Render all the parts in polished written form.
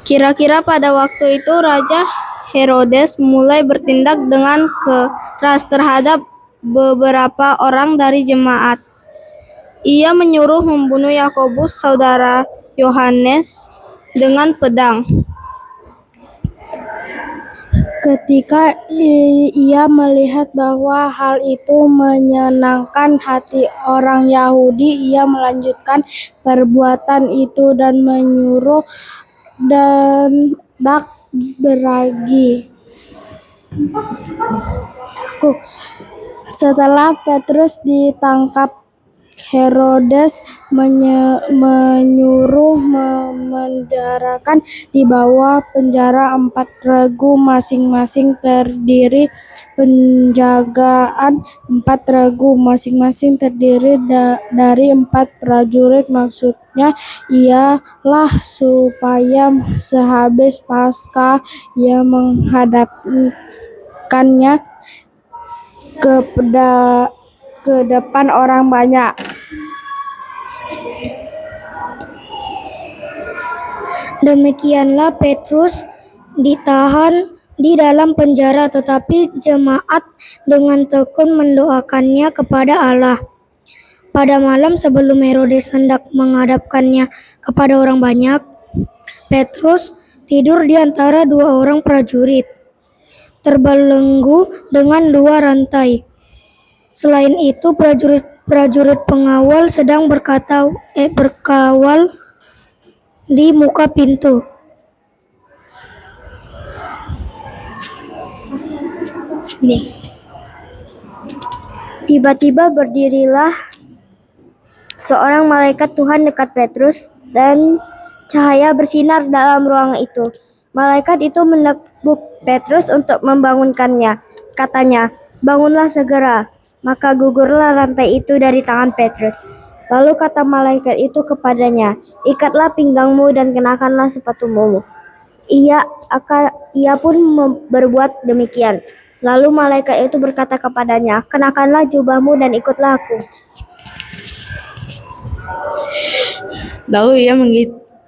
Kira-kira pada waktu itu Raja Herodes mulai bertindak dengan keras terhadap beberapa orang dari jemaat. Ia menyuruh membunuh Yakobus, saudara Yohanes, dengan pedang. Ketika ia melihat bahwa hal itu menyenangkan hati orang Yahudi, ia melanjutkan perbuatan itu dan menyuruh Dak beragi. Setelah Petrus ditangkap, Herodes menyuruh memenjarakan di bawah penjara 4 regu masing-masing, terdiri penjagaan 4 regu masing-masing terdiri dari 4 prajurit. Maksudnya ialah supaya sehabis Paskah ia menghadapkannya ke depan orang banyak. Demikianlah Petrus ditahan di dalam penjara, tetapi jemaat dengan tekun mendoakannya kepada Allah. Pada malam sebelum Herodes hendak menghadapkannya kepada orang banyak, Petrus tidur di antara 2 orang prajurit, terbelenggu dengan 2 rantai. Selain itu, prajurit pengawal sedang berkawal di muka pintu. Tiba-tiba berdirilah seorang malaikat Tuhan dekat Petrus, dan cahaya bersinar dalam ruangan itu. Malaikat itu menepuk Petrus untuk membangunkannya. Katanya, "Bangunlah segera." Maka gugurlah rantai itu dari tangan Petrus. Lalu kata malaikat itu kepadanya, "Ikatlah pinggangmu dan kenakanlah sepatumu." Ia pun berbuat demikian. Lalu malaikat itu berkata kepadanya, "Kenakanlah jubahmu dan ikutlah aku." Lalu ia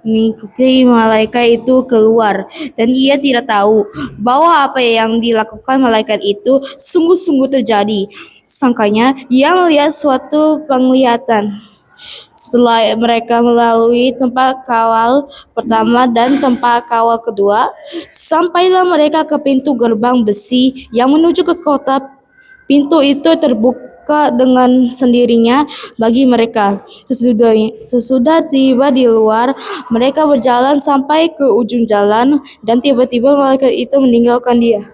mengikuti malaikat itu keluar, dan ia tidak tahu bahwa apa yang dilakukan malaikat itu sungguh-sungguh terjadi. Sangkanya ia melihat suatu penglihatan. Setelah mereka melalui tempat kawal pertama dan tempat kawal kedua, sampailah mereka ke pintu gerbang besi yang menuju ke kota. Pintu itu terbuka dengan sendirinya bagi mereka. Sesudah tiba di luar, mereka berjalan sampai ke ujung jalan, dan tiba-tiba malaikat itu meninggalkan dia.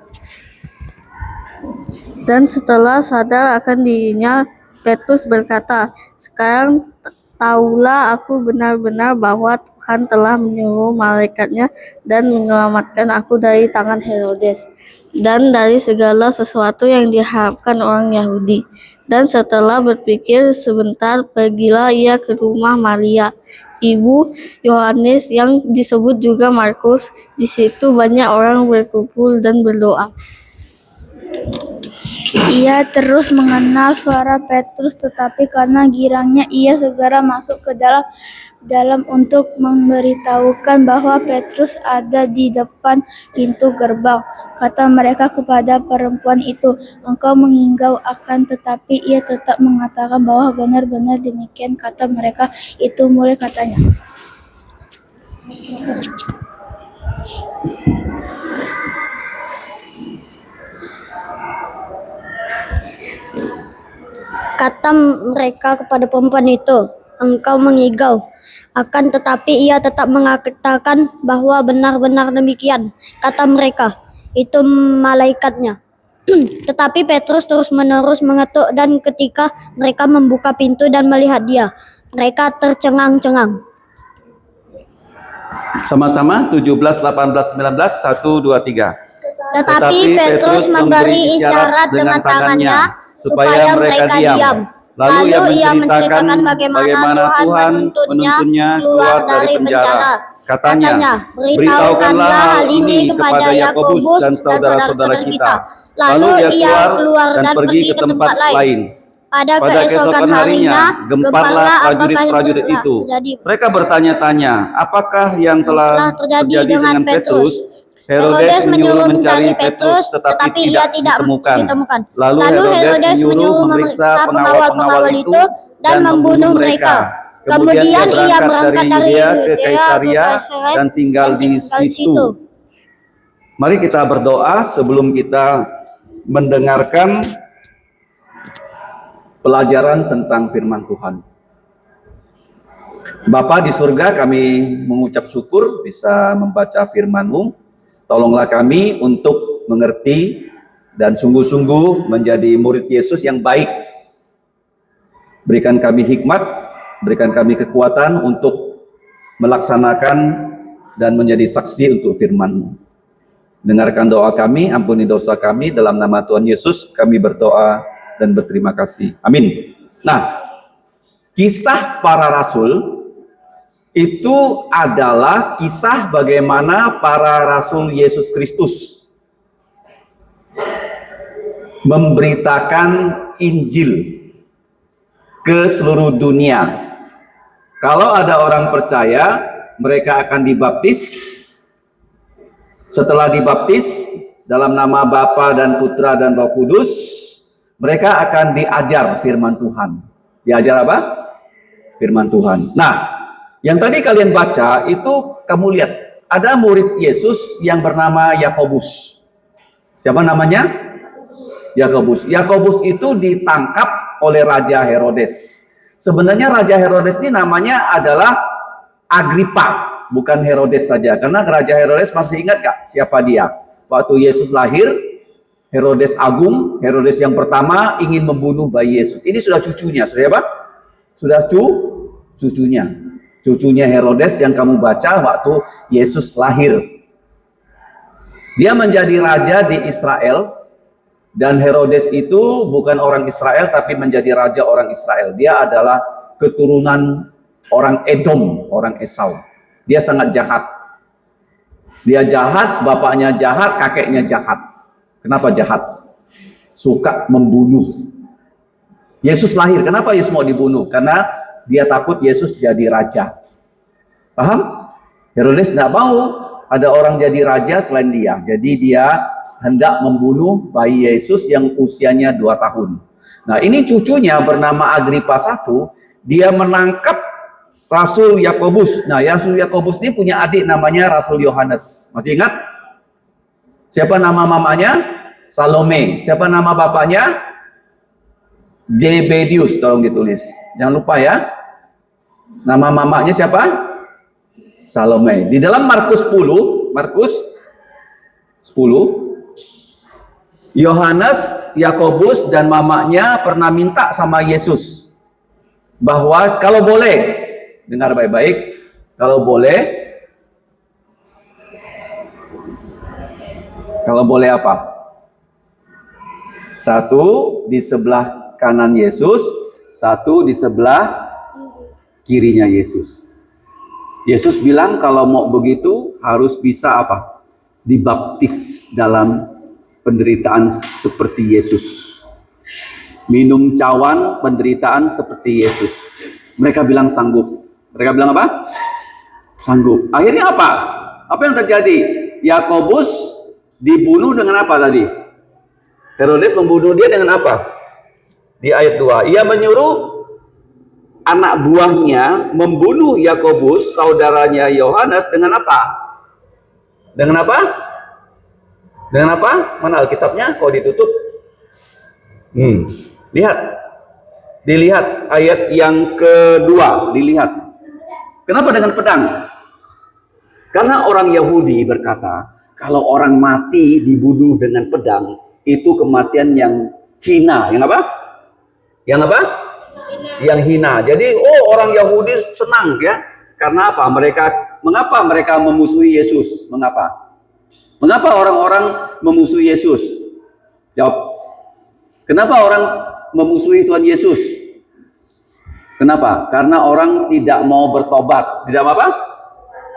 Dan setelah sadar akan dirinya, Petrus berkata, "Sekarang tahulah aku benar-benar bahwa Tuhan telah menyuruh malaikatnya dan menyelamatkan aku dari tangan Herodes dan dari segala sesuatu yang diharapkan orang Yahudi." Dan setelah berpikir sebentar, pergilah ia ke rumah Maria, ibu Yohanes yang disebut juga Markus. Di situ banyak orang berkumpul dan berdoa. Ia terus mengenal suara Petrus, tetapi karena girangnya ia segera masuk ke dalam untuk memberitahukan bahwa Petrus ada di depan pintu gerbang. Kata mereka kepada perempuan itu, "Engkau mengigau akan," tetapi ia tetap mengatakan bahwa benar-benar demikian. Kata mereka itu mulai katanya, Kata mereka kepada perempuan itu, "Engkau mengigau akan," tetapi ia tetap mengatakan bahwa benar-benar demikian. Kata mereka, "Itu malaikatnya." Tetapi Petrus terus-menerus mengetuk, dan ketika mereka membuka pintu dan melihat dia, mereka tercengang-cengang. Sama-sama 17, 18, 19, 1, 2, 3. Tetapi Petrus memberi isyarat dengan tangannya supaya mereka diam. Lalu ia menceritakan bagaimana Tuhan menuntunnya keluar dari penjara. Katanya, "Beritahukanlah hal ini kepada Yakobus dan saudara-saudara kita." Lalu ia keluar dan pergi ke tempat lain. Pada Pada keesokan harinya, gemparlah prajurit-prajurit itu. Mereka bertanya-tanya, apakah yang telah terjadi dengan Petrus? Herodes menyuruh mencari Petrus, tetapi tidak ditemukan. Lalu Herodes menyuruh memeriksa pengawal-pengawal itu dan membunuh mereka. Kemudian ia berangkat dari Yudea ke Kaisaria dan tinggal di situ. Mari kita berdoa sebelum kita mendengarkan pelajaran tentang firman Tuhan. Bapa di surga, kami mengucap syukur bisa membaca firman-Mu. Tolonglah kami untuk mengerti dan sungguh-sungguh menjadi murid Yesus yang baik. Berikan kami hikmat, berikan kami kekuatan untuk melaksanakan dan menjadi saksi untuk firman-Mu. Dengarkan doa kami, ampuni dosa kami, dalam nama Tuhan Yesus kami berdoa dan berterima kasih. Amin. Nah, kisah para rasul itu adalah kisah bagaimana para rasul Yesus Kristus memberitakan Injil ke seluruh dunia. Kalau ada orang percaya, mereka akan dibaptis. Setelah dibaptis dalam nama Bapa dan Putra dan Roh Kudus, mereka akan diajar firman Tuhan. Diajar apa? Firman Tuhan. Nah, yang tadi kalian baca itu kamu lihat, ada murid Yesus yang bernama Yakobus. Siapa namanya? Yakobus. Yakobus itu ditangkap oleh Raja Herodes. Sebenarnya Raja Herodes ini namanya adalah Agripa, bukan Herodes saja. Karena Raja Herodes, masih ingat gak siapa dia? Waktu Yesus lahir, Herodes Agung, Herodes yang pertama ingin membunuh bayi Yesus. Ini sudah cucunya, siapa? Sudah cucunya. Cucunya Herodes yang kamu baca waktu Yesus lahir. Dia menjadi raja di Israel. Dan Herodes itu bukan orang Israel, tapi menjadi raja orang Israel. Dia adalah keturunan orang Edom, orang Esau. Dia sangat jahat. Dia jahat, bapaknya jahat, kakeknya jahat. Kenapa jahat? Suka membunuh. Yesus lahir, kenapa Yesus mau dibunuh? Karena dia takut Yesus jadi raja. Paham? Herodes tidak mau ada orang jadi raja selain dia. Jadi dia hendak membunuh bayi Yesus yang usianya 2 tahun. Nah, ini cucunya bernama Agripa I, dia menangkap Rasul Yakobus. Nah, Rasul Yakobus ini punya adik namanya Rasul Yohanes. Masih ingat? Siapa nama mamanya? Salome. Siapa nama bapaknya? Zebedius, tolong ditulis. Jangan lupa ya. Nama mamanya siapa? Salome. Di dalam Markus 10, Yohanes, Yakobus, dan mamanya pernah minta sama Yesus bahwa kalau boleh, dengar baik-baik, kalau boleh apa? Satu di sebelah kanan Yesus, satu di sebelah kirinya Yesus. Yesus bilang kalau mau begitu harus bisa apa? Dibaptis dalam penderitaan seperti Yesus. Minum cawan penderitaan seperti Yesus. Mereka bilang sanggup. Mereka bilang apa? Sanggup. Akhirnya apa? Apa yang terjadi? Yakobus dibunuh dengan apa tadi? Herodes membunuh dia dengan apa? Di ayat 2. Ia menyuruh anak buahnya membunuh Yakobus, saudaranya Yohanes, dengan apa? Dengan apa? Dengan apa? Mana Alkitabnya? Kok ditutup? Lihat. Dilihat ayat yang kedua. Dilihat. Kenapa dengan pedang? Karena orang Yahudi berkata, kalau orang mati dibunuh dengan pedang, itu kematian yang hina. Yang apa? Yang apa? Yang hina. Jadi, orang Yahudi senang ya. Karena apa? Mengapa mereka memusuhi Yesus? Mengapa? Mengapa orang-orang memusuhi Yesus? Jawab. Kenapa orang memusuhi Tuhan Yesus? Kenapa? Karena orang tidak mau bertobat. Tidak apa?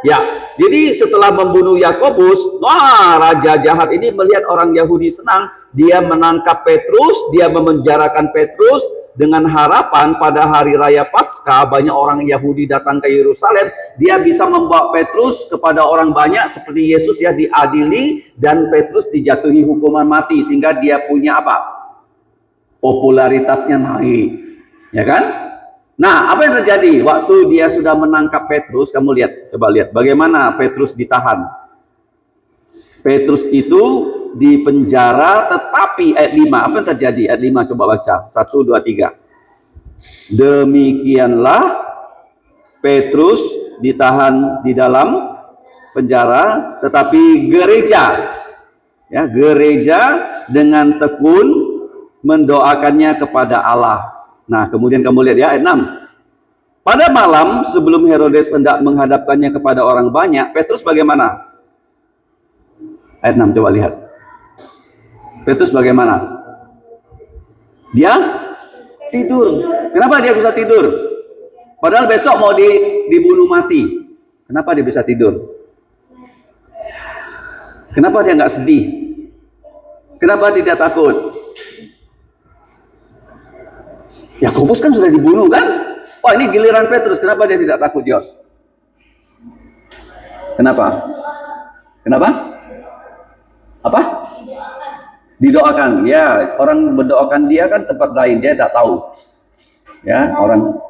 Ya, jadi setelah membunuh Yakobus, wah, raja jahat ini melihat orang Yahudi senang, dia menangkap Petrus, dia memenjarakan Petrus dengan harapan pada hari raya Paskah banyak orang Yahudi datang ke Yerusalem, dia bisa membawa Petrus kepada orang banyak seperti Yesus ya diadili dan Petrus dijatuhi hukuman mati sehingga dia punya apa? Popularitasnya naik. Ya kan? Nah, apa yang terjadi waktu dia sudah menangkap Petrus? Kamu lihat, coba lihat bagaimana Petrus ditahan. Petrus itu di penjara, tetapi ayat 5, apa yang terjadi? Ayat 5 coba baca. 1, 2, 3. Demikianlah Petrus ditahan di dalam penjara, tetapi gereja dengan tekun mendoakannya kepada Allah. Nah, kemudian kamu lihat ya ayat 6. Pada malam sebelum Herodes hendak menghadapkannya kepada orang banyak, Petrus bagaimana? Ayat 6 coba lihat. Petrus bagaimana? Dia tidur. Kenapa dia bisa tidur? Padahal besok mau dibunuh mati. Kenapa dia bisa tidur? Kenapa dia nggak sedih? Kenapa tidak takut? Yakobus kan sudah dibunuh kan? Wah, ini giliran Petrus. Kenapa dia tidak takut, Yos? Kenapa? Kenapa? Apa? Didoakan. Ya, orang berdoakan dia kan tempat lain, dia tidak tahu. Ya, orang.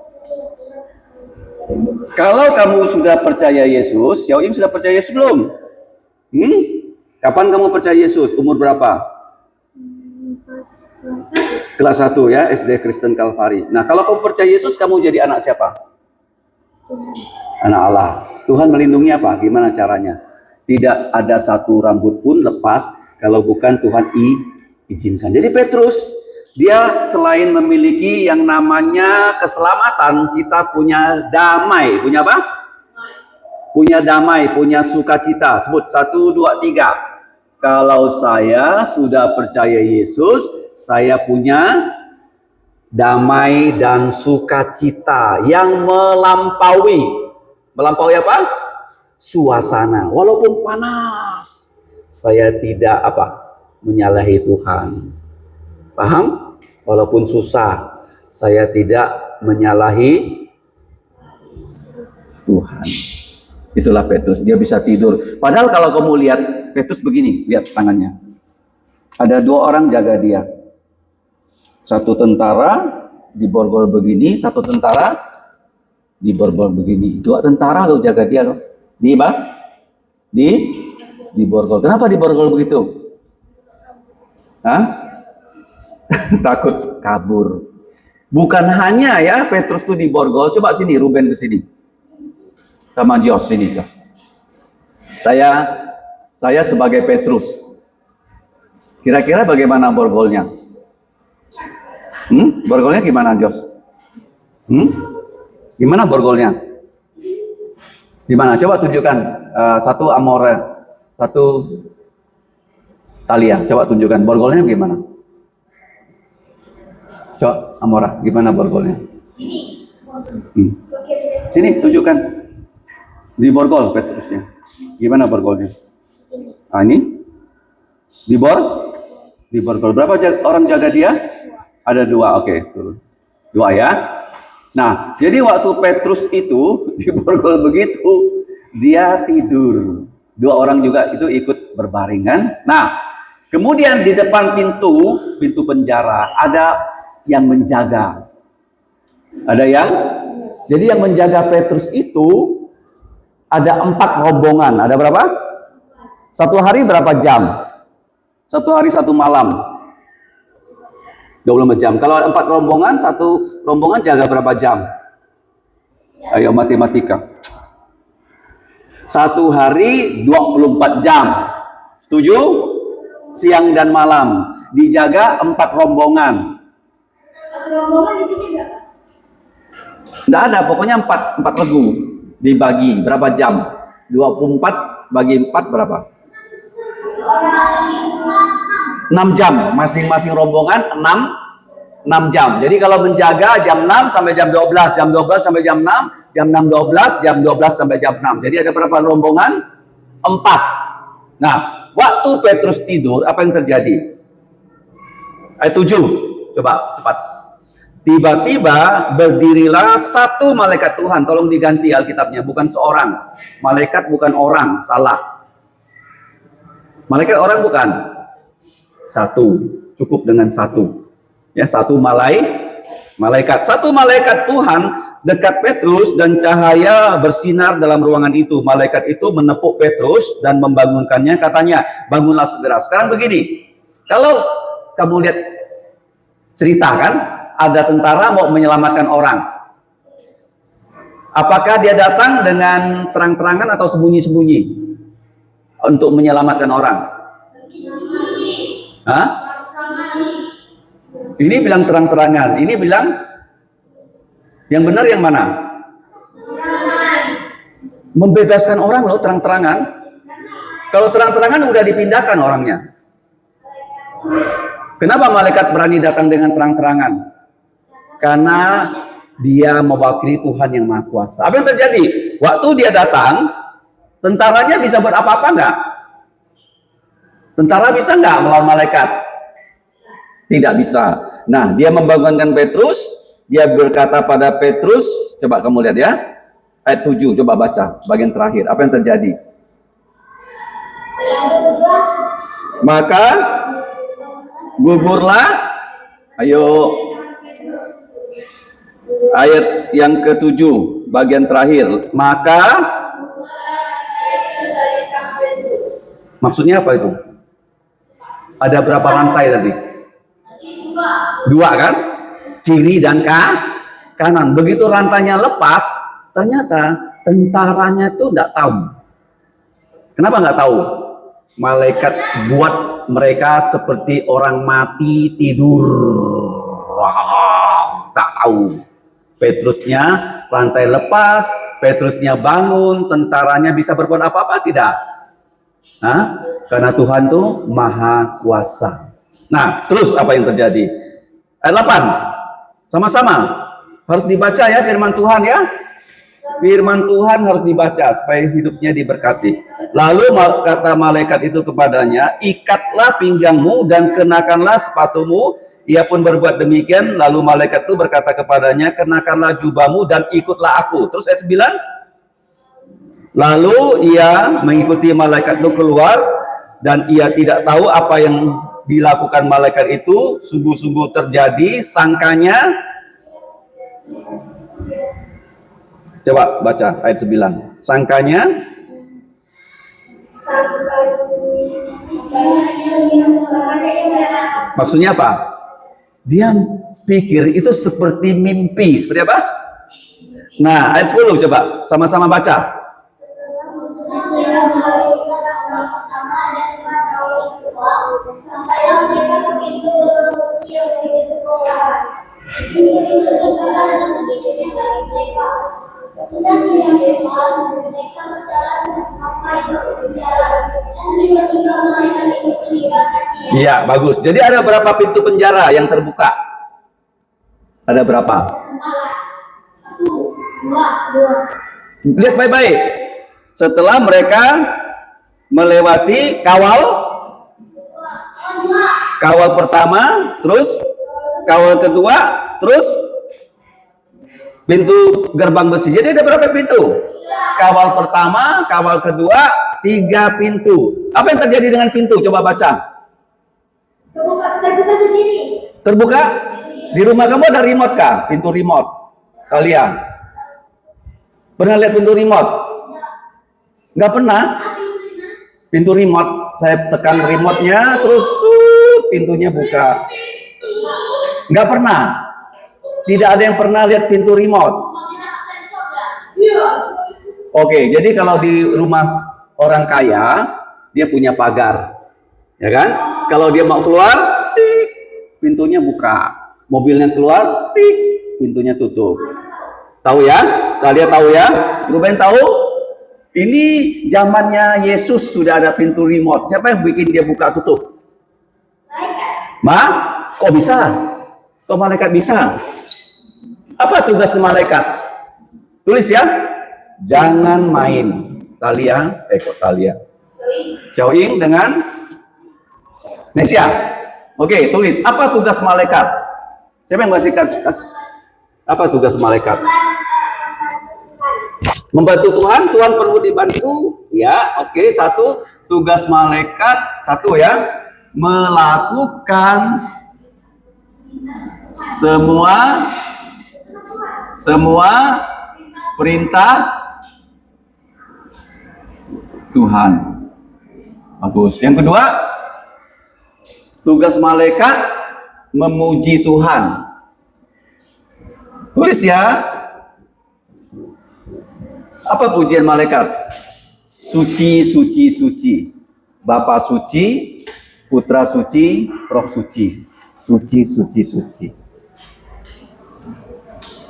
Kalau kamu sudah percaya Yesus, Yaoim sudah percaya Yesus belum? Kapan kamu percaya Yesus? Umur berapa? Kelas 1 ya, SD Kristen Kalvari. Nah, kalau kamu percaya Yesus, kamu jadi anak siapa? Anak Allah. Tuhan melindungi apa? Gimana caranya? Tidak ada satu rambut pun lepas kalau bukan Tuhan izinkan. Jadi Petrus, dia selain memiliki yang namanya keselamatan, kita punya damai. Punya apa? Punya damai, punya sukacita. Sebut 1, 2, 3. Kalau saya sudah percaya Yesus, saya punya damai dan sukacita yang melampaui. Melampaui apa? Suasana. Walaupun panas, saya tidak apa? Menyalahi Tuhan. Paham? Walaupun susah, saya tidak menyalahi Tuhan. Itulah Petrus, dia bisa tidur. Padahal kalau kamu lihat Petrus begini, lihat tangannya. Ada 2 orang jaga dia. Satu tentara di borgol begini, satu tentara di borgol begini. 2 tentara lo jaga dia loh. Di borgol. Kenapa di borgol begitu? Hah? Takut kabur. Bukan hanya ya Petrus tuh di borgol. Coba sini Ruben ke sini. Sama Jos sini, Jos. Saya sebagai Petrus. Kira-kira bagaimana borgolnya? Borgolnya gimana, Jos? Gimana borgolnya? Gimana? Coba tunjukkan. 1 Amore, 1 Talia. Coba tunjukkan borgolnya gimana? Coba Amora, gimana borgolnya? Sini tunjukkan. Di borgol Petrusnya. Gimana borgolnya? Ah, ini? Di borgol. Berapa orang jaga dia? Ada 2. Oke, turun. 2 ya. Nah, jadi waktu Petrus itu di borgol begitu, dia tidur. 2 orang juga itu ikut berbaringan. Nah, kemudian di depan pintu penjara ada yang menjaga. Jadi yang menjaga Petrus itu ada 4 rombongan. Ada berapa? 1 hari berapa jam? 1 hari 1 malam. 24 jam. Kalau ada 4 rombongan, 1 rombongan jaga berapa jam? Ayo matematika. 1 hari 24 jam. Setuju? Siang dan malam. Dijaga 4 rombongan. 1 rombongan di sini berapa? Tidak ada, pokoknya 4 regu. Dibagi berapa jam? 24 bagi 4 berapa? 6 jam. Masing-masing rombongan 6 jam. Jadi kalau menjaga jam 6 sampai jam 12, jam 12 sampai jam 6, jam 6.12, jam 12 sampai jam 6. Jadi ada berapa rombongan? 4. Nah, waktu Petrus tidur, apa yang terjadi? Ayat 7. Coba, cepat. Tiba-tiba berdirilah satu malaikat Tuhan. Tolong diganti Alkitabnya, bukan seorang. Malaikat bukan orang, salah. Malaikat orang bukan. Satu, cukup dengan satu. Ya, satu malaikat. Satu malaikat Tuhan dekat Petrus dan cahaya bersinar dalam ruangan itu. Malaikat itu menepuk Petrus dan membangunkannya, katanya, bangunlah segera. Sekarang begini, kalau kamu lihat cerita kan, ada tentara mau menyelamatkan orang. Apakah dia datang dengan terang-terangan atau sembunyi-sembunyi untuk menyelamatkan orang? Hah? Ini bilang terang-terangan, ini bilang yang benar yang mana? Membebaskan orang loh, terang-terangan. Kalau terang-terangan udah dipindahkan orangnya. Kenapa malaikat berani datang dengan terang-terangan? Karena dia mewakili Tuhan yang Maha Kuasa. Apa yang terjadi? Waktu dia datang, tentaranya bisa buat apa-apa enggak? Tentara bisa enggak melawan malaikat? Tidak bisa. Nah, dia membangunkan Petrus, dia berkata pada Petrus, coba kamu lihat ya, ayat 7, coba baca, bagian terakhir, apa yang terjadi? Maka, gugurlah, ayo, ayat yang ke-7, bagian terakhir, maka, maksudnya apa itu? Ada berapa rantai tadi? 2 kan? Kiri dan kanan. Begitu rantainya lepas, ternyata tentaranya itu nggak tahu. Kenapa nggak tahu? Malaikat buat mereka seperti orang mati tidur. Wah, tak tahu. Petrusnya rantai lepas, Petrusnya bangun, tentaranya bisa berbuat apa-apa tidak? Hah? Karena Tuhan tuh Maha Kuasa. Nah, terus apa yang terjadi? Ayat 8. Sama-sama. Harus dibaca ya firman Tuhan ya. Firman Tuhan harus dibaca supaya hidupnya diberkati. Lalu kata malaikat itu kepadanya, ikatlah pinggangmu dan kenakanlah sepatumu. Ia pun berbuat demikian. Lalu malaikat itu berkata kepadanya, kenakanlah jubahmu dan ikutlah aku. Terus ayat 9. Lalu ia mengikuti malaikat itu keluar dan ia tidak tahu apa yang dilakukan malaikat itu. Sungguh-sungguh terjadi, sangkanya. Coba baca ayat 9. Sangkanya. Maksudnya apa? Dia pikir itu seperti mimpi. Seperti apa? Nah, ayat 10 coba sama-sama baca. Iya, bagus. Jadi ada berapa pintu penjara yang terbuka? Ada berapa? 1, 2. Lihat baik-baik. Setelah mereka melewati kawal pertama, terus kawal kedua, terus pintu gerbang besi. Jadi ada berapa pintu? Kawal pertama, kawal kedua, 3 pintu. Apa yang terjadi dengan pintu? Coba baca. Terbuka sendiri. Terbuka? Di rumah kamu ada remote kah? Pintu remote. Kalian pernah lihat pintu remote? Nggak pernah. Pintu remote, saya tekan remote-nya, terus pintunya buka. Nggak pernah. Tidak ada yang pernah lihat pintu remote. Oke, jadi kalau di rumah orang kaya, dia punya pagar, ya kan? Kalau dia mau keluar, tik, pintunya buka. Mobilnya keluar, tik, pintunya tutup. Tahu ya? Kalian tahu ya? Ruben tahu? Ini zamannya Yesus sudah ada pintu remote. Siapa yang bikin dia buka tutup? Kok bisa? Kok malaikat bisa? Apa tugas malaikat? Tulis ya. Jangan main. Talia, kok Talia? Xiaoying dengan Nesia. Oke, tulis. Apa tugas malaikat? Siapa yang masih apa tugas malaikat? Membantu Tuhan. Tuhan perlu dibantu. Ya, oke. Satu, tugas malaikat. Satu ya. Melakukan semua perintah Tuhan. Bagus. Yang kedua, tugas malaikat memuji Tuhan. Tulis ya. Apa pujian malaikat? Suci, suci, suci. Bapa suci, Putra suci, Roh suci. Suci, suci, suci.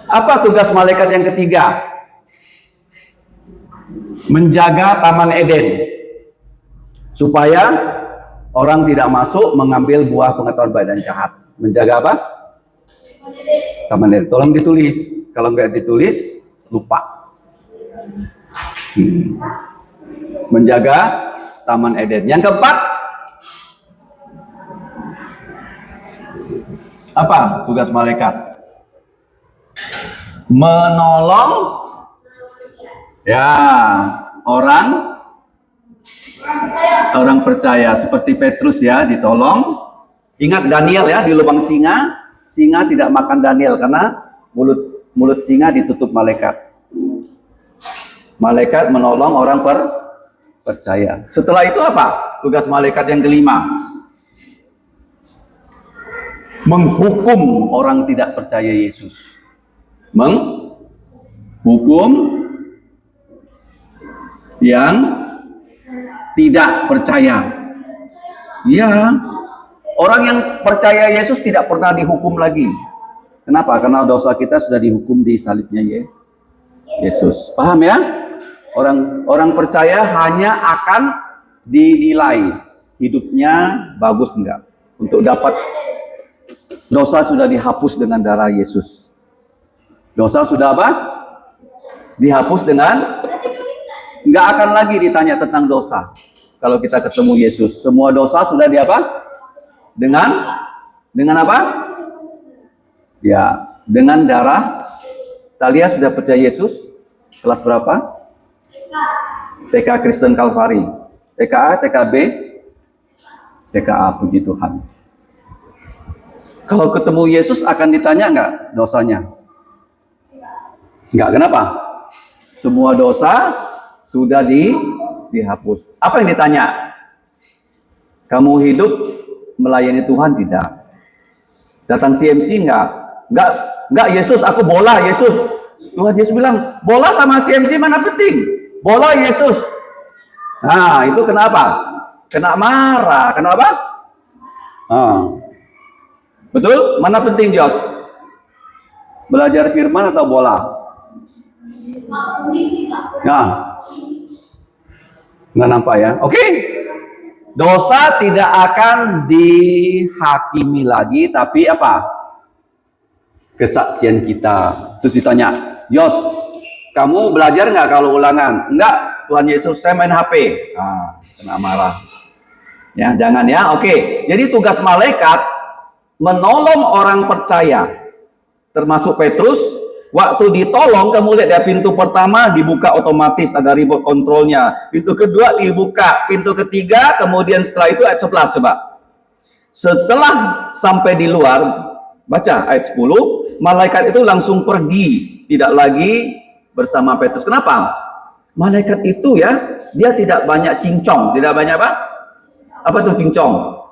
Apa tugas malaikat yang ketiga? Menjaga Taman Eden. Supaya orang tidak masuk mengambil buah pengetahuan baik dan jahat. Menjaga apa? Taman Eden. Tolong ditulis. Kalau nggak ditulis, lupa. Menjaga Taman Eden. Yang keempat, apa tugas malaikat? Menolong ya orang percaya seperti Petrus ya, ditolong. Ingat Daniel ya, di lubang singa tidak makan Daniel karena mulut singa ditutup malaikat. Malaikat menolong orang percaya. Setelah itu apa? Tugas malaikat yang kelima. Menghukum orang tidak percaya Yesus. Menghukum yang tidak percaya. Ya, orang yang percaya Yesus tidak pernah dihukum lagi. Kenapa? Karena dosa kita sudah dihukum di salibnya Yesus. Paham ya? Orang percaya hanya akan dinilai hidupnya bagus enggak. Untuk dapat dosa sudah dihapus dengan darah Yesus. Dosa sudah apa? Dihapus dengan, enggak akan lagi ditanya tentang dosa. Kalau kita ketemu Yesus, semua dosa sudah di apa? Dengan apa? Ya, dengan darah. Talia sudah percaya Yesus? Kelas berapa? TK Kristen Kalvari. TKA, TKB, TKA, puji Tuhan. Kalau ketemu Yesus akan ditanya enggak dosanya? Enggak, kenapa? Semua dosa sudah dihapus. Apa yang ditanya? Kamu hidup melayani Tuhan tidak? Datang CMC enggak? Enggak Yesus, aku bola Yesus. Tuhan Yesus bilang, bola sama CMC mana penting? Bola Yesus. Nah, itu kenapa? Kena marah. Kenapa? Betul? Mana penting, Jos? Belajar firman atau bola? Nah, nggak nampak ya? Oke. Dosa tidak akan dihakimi lagi, tapi apa? Kesaksian kita. Terus ditanya, Jos, kamu belajar nggak kalau ulangan? Enggak, Tuhan Yesus, saya main HP. Kena marah. Ya, jangan ya. Oke. Jadi tugas malaikat menolong orang percaya. Termasuk Petrus, waktu ditolong, kamu lihat ya, pintu pertama dibuka otomatis, ada remote kontrolnya. Pintu kedua dibuka, pintu ketiga, kemudian setelah itu ayat 11 coba. Setelah sampai di luar, baca ayat 10, malaikat itu langsung pergi, tidak lagi bersama Petrus. Kenapa? Malaikat itu ya, dia tidak banyak cincong, tidak banyak apa? Apa tuh cincong?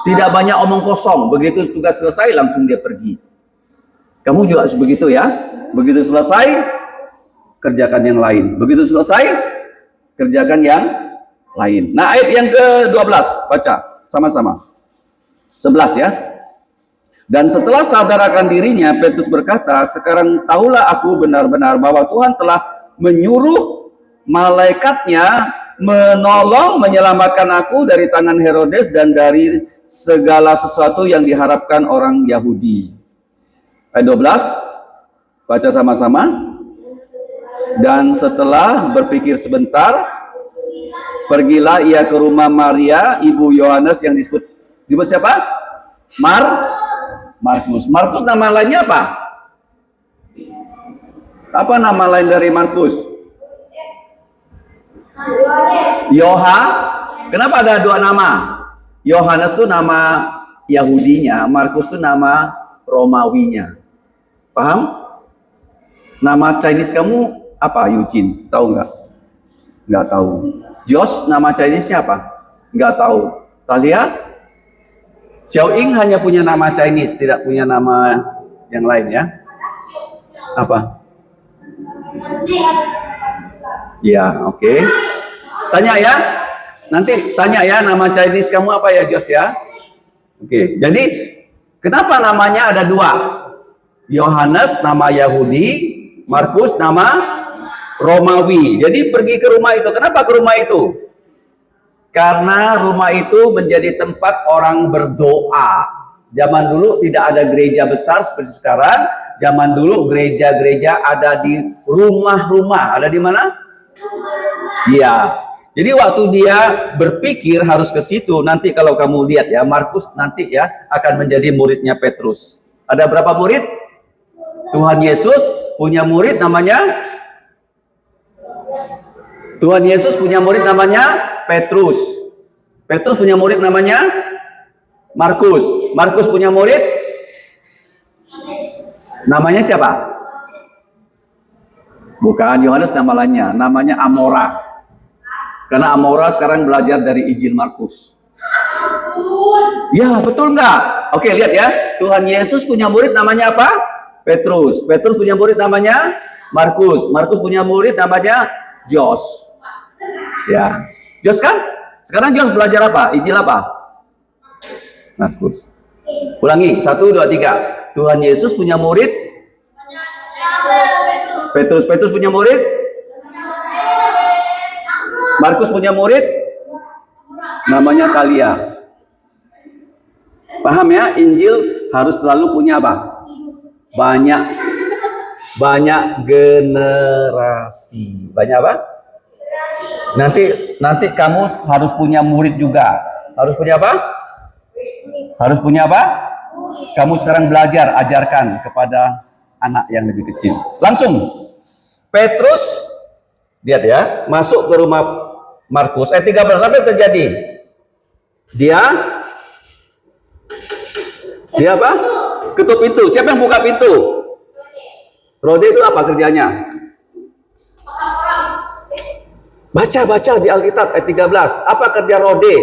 Tidak banyak omong kosong. Begitu tugas selesai langsung dia pergi. Kamu juga harus begitu ya. Begitu selesai, kerjakan yang lain. Begitu selesai, kerjakan yang lain. Nah, ayat yang ke-12, baca sama-sama. 11 ya. Dan setelah sadar akan dirinya, Petrus berkata, sekarang tahulah aku benar-benar bahwa Tuhan telah menyuruh malaikatnya menolong, menyelamatkan aku dari tangan Herodes dan dari segala sesuatu yang diharapkan orang Yahudi. Ayat 12, baca sama-sama. Dan setelah berpikir sebentar, pergilah ia ke rumah Maria, ibu Yohanes yang disebut siapa? Markus. Markus nama lainnya apa? Apa nama lain dari Markus? Kenapa ada dua nama? Yohanes itu nama Yahudinya, Markus itu nama Romawinya. Paham? Nama Chinese kamu apa, Eugene? Tahu nggak? Nggak tahu. Josh, nama Chinese-nya apa? Nggak tahu. Talia? Xiaoying hanya punya nama Chinese, tidak punya nama yang lain ya? Apa? Ya, oke. Tanya ya. Nanti tanya ya, nama Chinese kamu apa ya, Josh ya? Oke. Jadi kenapa namanya ada dua? Yohanes nama Yahudi, Markus nama Romawi. Jadi pergi ke rumah itu. Kenapa ke rumah itu? Karena rumah itu menjadi tempat orang berdoa. Zaman dulu tidak ada gereja besar seperti sekarang. Zaman dulu gereja-gereja ada di rumah-rumah. Ada di mana? Iya. Jadi waktu dia berpikir harus ke situ, nanti kalau kamu lihat ya, Markus nanti ya akan menjadi muridnya Petrus. Ada berapa murid? Tuhan Yesus punya murid namanya Petrus. Petrus punya murid namanya Markus. Markus punya murid namanya siapa? Bukan Yohanes, nama lainnya, namanya Amora. Karena Amora sekarang belajar dari Injil Markus. Ya, betul nggak? Oke, lihat ya. Tuhan Yesus punya murid namanya apa? Petrus. Petrus punya murid namanya Markus. Markus punya murid namanya Josh. Ya, Josh kan? Sekarang Josh belajar apa? Injil apa? Markus. Ulangi, 1, 2, 3. Tuhan Yesus punya murid Petrus. Petrus punya murid Markus punya murid namanya Talia. Paham ya? Injil harus selalu punya apa? Banyak generasi. Banyak apa? Nanti kamu harus punya murid juga. Harus punya apa? Harus punya apa? Kamu sekarang belajar, ajarkan kepada anak yang lebih kecil. Langsung Petrus, lihat ya, masuk ke rumah Markus. 13, apa yang terjadi? Dia apa? Ketuk pintu. Siapa yang buka pintu? Rode itu apa kerjanya? Baca di Alkitab ayat 13. Apa kerja Rode?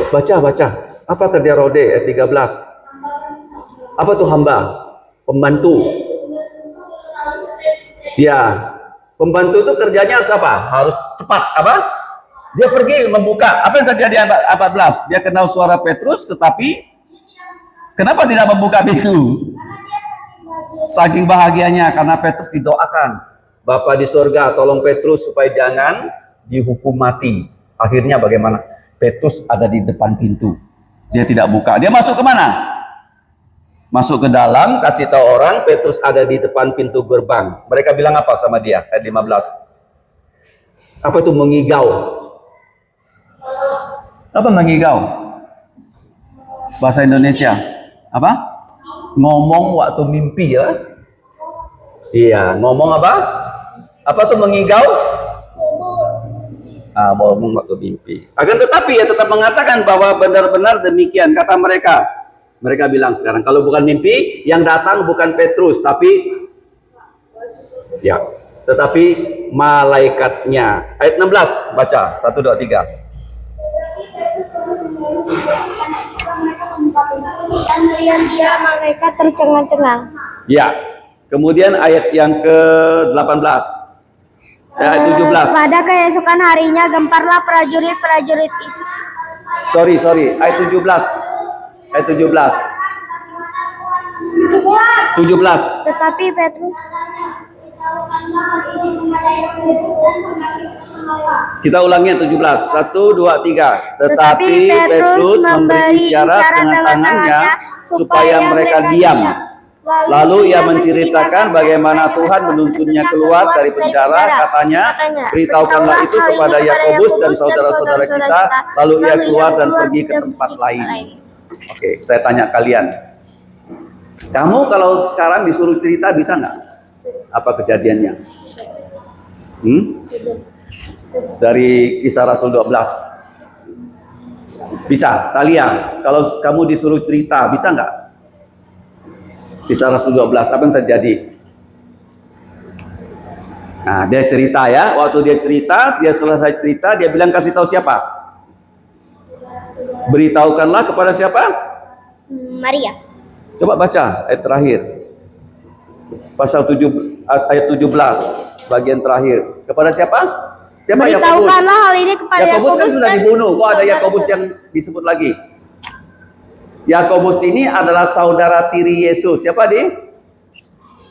Baca. Apa kerja Rode ayat 13? Apa tuh hamba? Pembantu. Ya. Pembantu itu kerjanya harus apa? Harus cepat. Apa? Dia pergi membuka. Apa yang terjadi ayat 14? Dia kenal suara Petrus, tetapi kenapa tidak membuka pintu? Saking bahagianya karena Petrus didoakan. Bapa di surga, tolong Petrus supaya jangan dihukum mati. Akhirnya bagaimana? Petrus ada di depan pintu. Dia tidak buka. Dia masuk ke mana? Masuk ke dalam, kasih tahu orang Petrus ada di depan pintu gerbang. Mereka bilang apa sama dia? Ayat 15. Apa itu mengigau? Apa mengigau? Bahasa Indonesia. Apa? Ngomong waktu mimpi ya? Iya, ngomong apa? Apa tuh mengigau? Ngomong waktu mimpi. Akan tetapi ya tetap mengatakan bahwa benar-benar demikian kata mereka. Mereka bilang sekarang kalau bukan mimpi, yang datang bukan Petrus, tapi ya, tetapi malaikatnya. Ayat 16, baca 1, 2, 3. Dan melihat dia malaikat tercengang-cengang. Ya. Kemudian ayat yang ke-18. Ayat 17. Pada keesokan harinya gemparlah prajurit-prajurit itu. Sorry, ayat 17. Ayat 17. Tetapi Petrus Kita ulangi 17. 1, 2, 3. Tetapi Petrus memberi isyarat dengan tangannya supaya mereka diam. Lalu ia menceritakan bagaimana Tuhan menuntunnya keluar dari penjara. Katanya, beritahukanlah itu kepada Yakobus dan saudara-saudara kita. Lalu ia keluar dan pergi ke tempat lain. Oke, saya tanya kalian. Kamu kalau sekarang disuruh cerita bisa nggak? Apa kejadiannya? Dari Kisah Rasul 12. Bisa, Talia. Kalau kamu disuruh cerita, bisa nggak? Kisah Rasul 12, apa yang terjadi? Nah, dia cerita ya. Waktu dia cerita, dia selesai cerita, dia bilang kasih tahu siapa? Beritahukanlah kepada siapa? Maria. Coba baca ayat terakhir. Pasal 7 ayat 17 bagian terakhir. Kepada siapa? Siapa Yakobus? Beritahukanlah hal ini kepada Yakobus kan sudah dan dibunuh. Kok ada Yakobus yang disebut lagi? Yakobus ini adalah saudara tiri Yesus. Siapa dia?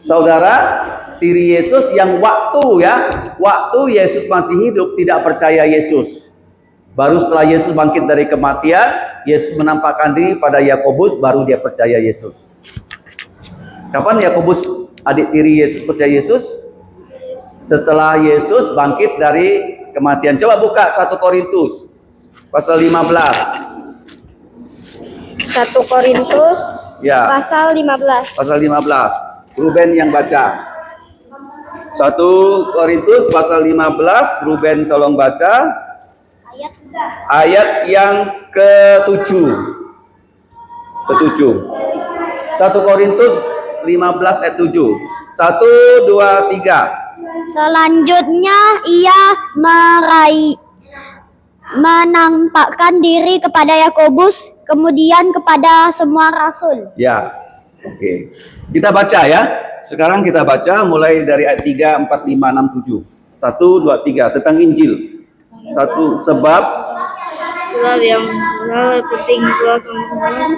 Saudara tiri Yesus yang waktu Yesus masih hidup tidak percaya Yesus. Baru setelah Yesus bangkit dari kematian, Yesus menampakkan diri pada Yakobus, baru dia percaya Yesus. Kapan Yakobus adik tiri Yesus percaya Yesus? Setelah Yesus bangkit dari kematian. Coba buka 1 Korintus pasal 15. 1 Korintus Ya. pasal 15. Pasal 15. Ruben yang baca. 1 Korintus pasal 15, Ruben tolong baca. Ayat yang ke-7. Ke-7. 1 Korintus 15 ayat 7. 1, 2, 3. Selanjutnya ia menampakkan diri kepada Yakobus, kemudian kepada semua rasul. Ya. Oke. Kita baca ya. Sekarang kita baca mulai dari ayat 3, 4, 5, 6, 7. 1, 2, 3 tentang Injil. 1, sebab yang penting teman-teman,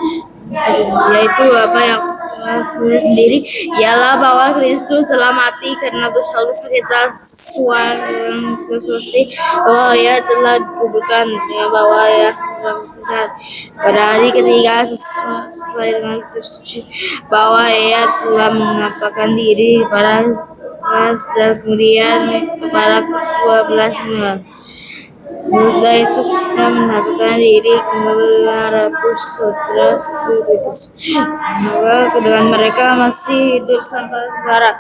yaitu apa yang saya sendiri ialah bahwa Kristus telah mati karena dosa-dosa kita selesai, bahwa ia telah dikuburkan, ya, bahwa ia pada hari ketiga sesuai dengan kitab suci, bahwa ia telah menampakkan diri kepada dan kemudian kepada ke-12. Setelah itu kita menampakkan diri kepada 500 saudara sekaligus. Maka dengan mereka masih hidup sampai sekarang,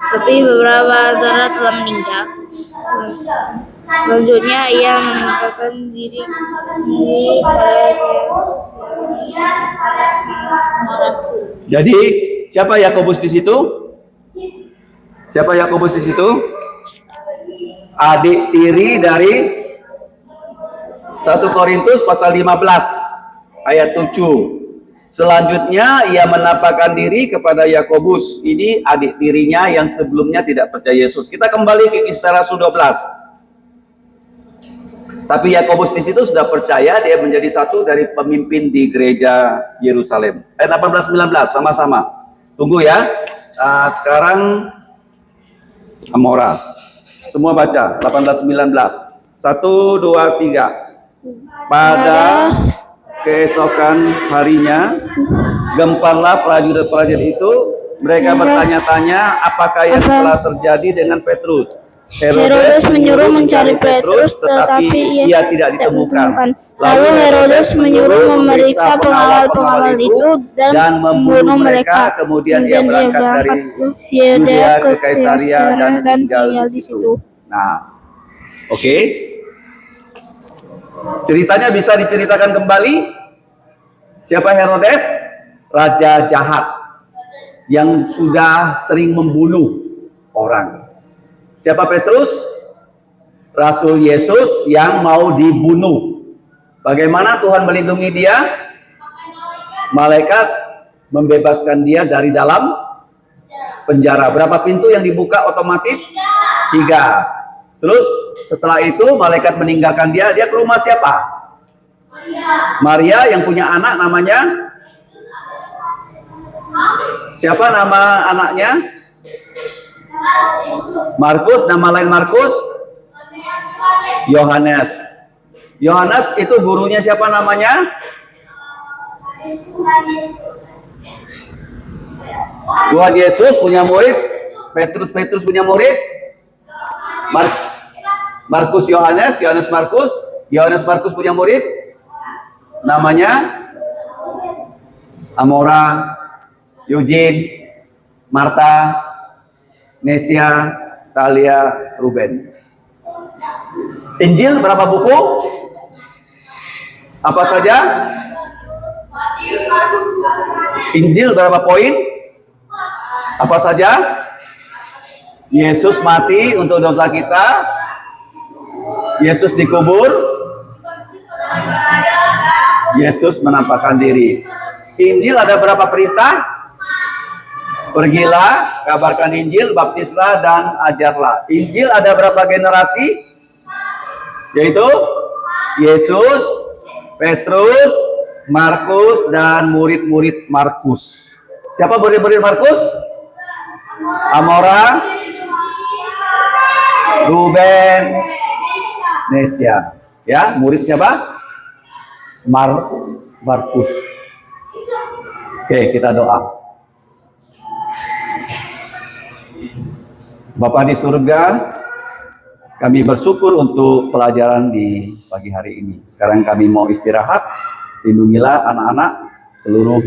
tapi beberapa antara telah meninggal. Selanjutnya ia menampakkan diri pada semua rasul. jadi siapa Yakobus di situ? Siapa Yakobus di situ? Adik tiri dari 1 Korintus pasal 15 ayat 7. Selanjutnya ia menampakkan diri kepada Yakobus. Ini adik tirinya yang sebelumnya tidak percaya Yesus. Kita kembali ke Kisah Rasul 12. Tapi Yakobus di situ sudah percaya, dia menjadi satu dari pemimpin di gereja Yerusalem. Ayat 18-19 sama-sama. Tunggu ya. Sekarang Amora. Semua baca 18-19. 1, 2, 3. Pada keesokan harinya gemparlah prajurit-prajurit itu. Mereka bertanya-tanya apakah yang telah terjadi dengan Petrus. Herodes menyuruh mencari Petrus, tetapi ia tidak ditemukan. Lalu Herodes menyuruh memeriksa pengawal-pengawal itu dan membunuh mereka. Kemudian ia berangkat dari Yudea ke Kaisaria dan tinggal di situ. Nah, oke. Ceritanya bisa diceritakan kembali. Siapa Herodes? Raja jahat yang sudah sering membunuh orang. Siapa Petrus? Rasul Yesus yang mau dibunuh. Bagaimana Tuhan melindungi dia? Malaikat membebaskan dia dari dalam penjara. Berapa pintu yang dibuka otomatis? 3. Terus setelah itu malaikat meninggalkan dia. Dia ke rumah siapa? Maria yang punya anak namanya? Siapa nama anaknya? Markus. Nama lain Markus? Yohanes. Yohanes itu gurunya siapa namanya? Tuhan Yesus punya murid, Petrus punya murid, Markus Yohanes Markus punya murid, namanya Amora, Eugene, Marta, Nesia, Talia, Ruben. Injil berapa buku? Apa saja? Injil berapa poin? Apa saja? Yesus mati untuk dosa kita. Yesus dikubur. Yesus menampakkan diri. Injil ada berapa perintah? Pergilah, kabarkan Injil, baptislah dan ajarlah. Injil ada berapa generasi? Yaitu Yesus, Petrus, Markus, dan murid-murid Markus. Siapa murid-murid Markus? Amora, Ruben, Nesia. Ya, murid siapa? Markus. Oke, kita doa. Bapa di surga, kami bersyukur untuk pelajaran di pagi hari ini. Sekarang kami mau istirahat. Lindungilah anak-anak seluruh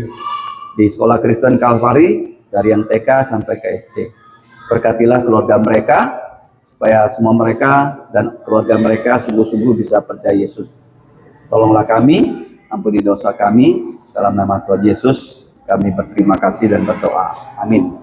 di Sekolah Kristen Kalvari, dari yang TK sampai ke SD. Berkatilah keluarga mereka, supaya semua mereka dan keluarga mereka sungguh-sungguh bisa percaya Yesus. Tolonglah kami, ampuni dosa kami, dalam nama Tuhan Yesus kami berterima kasih dan berdoa. Amin.